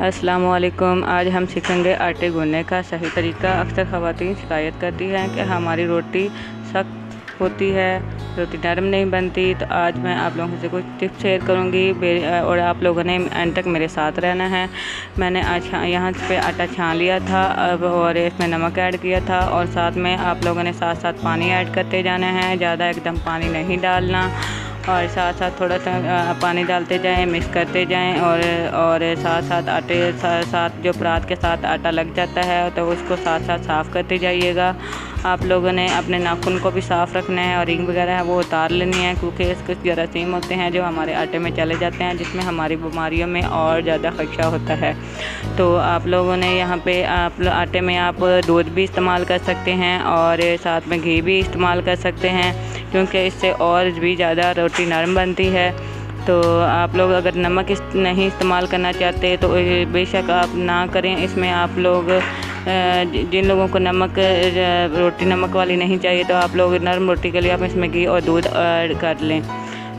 अस्सलाम वालेकुम। आज हम सीखेंगे आटे गूंदने का सही तरीका। अक्सर ख़वातीन शिकायत करती हैं कि हमारी रोटी सख्त होती है, रोटी नरम नहीं बनती। तो आज मैं आप लोगों से कुछ टिप्स शेयर करूंगी और आप लोगों ने एंड तक मेरे साथ रहना है। मैंने आज यहाँ पे आटा छान लिया था अब और इसमें नमक ऐड किया था और साथ में आप लोगों ने साथ साथ पानी ऐड करते जाना है। ज़्यादा एकदम पानी नहीं डालना और साथ साथ थोड़ा सा पानी डालते जाएं, मिक्स करते जाएं और साथ साथ आटे साथ जो परात के साथ आटा लग जाता है तो उसको साथ साथ साफ़ करते जाइएगा। आप लोगों ने अपने नाखून को भी साफ़ रखना है और रिंग वगैरह है वो उतार लेनी है, क्योंकि इसके जरासीम होते हैं जो हमारे आटे में चले जाते हैं, जिसमें हमारी बीमारियों में और ज़्यादा खदशा होता है। तो आप लोगों ने यहाँ पे आप आटे में आप दूध भी इस्तेमाल कर सकते हैं और साथ में घी भी इस्तेमाल कर सकते हैं, क्योंकि इससे और भी ज़्यादा रोटी नरम बनती है। तो आप लोग अगर नमक नहीं इस्तेमाल करना चाहते तो बेशक आप ना करें। इसमें आप लोग जिन लोगों को रोटी नमक वाली नहीं चाहिए तो आप लोग नरम रोटी के लिए आप इसमें घी और दूध ऐड कर लें।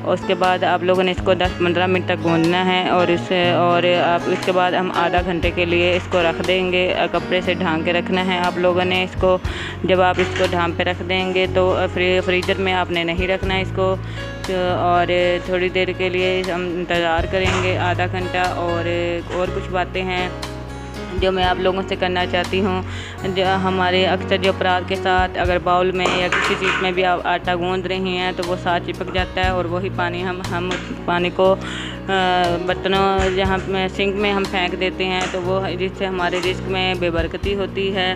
उसके बाद आप लोगों ने इसको 10-15 मिनट तक गूंदना है और इसके बाद हम आधा घंटे के लिए इसको रख देंगे। कपड़े से ढांक के रखना है आप लोगों ने इसको। जब आप इसको ढांक पे रख देंगे तो फ्रीज़र में आपने नहीं रखना है इसको और थोड़ी देर के लिए हम इंतज़ार करेंगे, आधा घंटा। और कुछ बातें हैं जो मैं आप लोगों से करना चाहती हूँ। जो हमारे अक्सर जो परात के साथ अगर बाउल में या किसी चीज़ में भी आप आटा गूंद रही हैं तो वो साथ चिपक जाता है और वही पानी हम पानी को बर्तनों जहाँ में सिंक में हम फेंक देते हैं, तो वो जिससे हमारे रिस्क में बेबरकती होती है,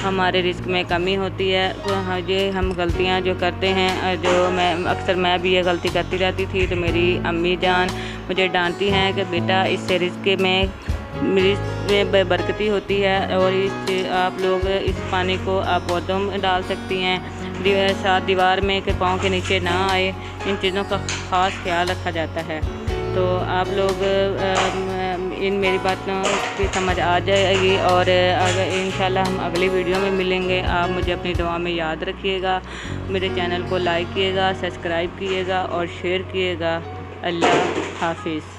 हमारे रिस्क में कमी होती है। तो ये हम गलतियाँ जो करते हैं, जो मैं भी ये गलती करती रहती थी। तो मेरी अम्मी जान मुझे डांटती हैं कि बेटा इससे रिस्क में बरकती होती है और आप लोग इस पानी को आप पौधों में डाल सकती हैं, साथ दीवार में के पाँव के नीचे ना आए। इन चीज़ों का ख़ास ख्याल रखा जाता है। तो आप लोग इन मेरी बातों की समझ आ जाएगी और अगर इंशाल्लाह हम अगली वीडियो में मिलेंगे। आप मुझे अपनी दुआ में याद रखिएगा। मेरे चैनल को लाइक कीजिएगा, सब्सक्राइब कीजिएगा और शेयर कीजिएगा। अल्लाह हाफिज़।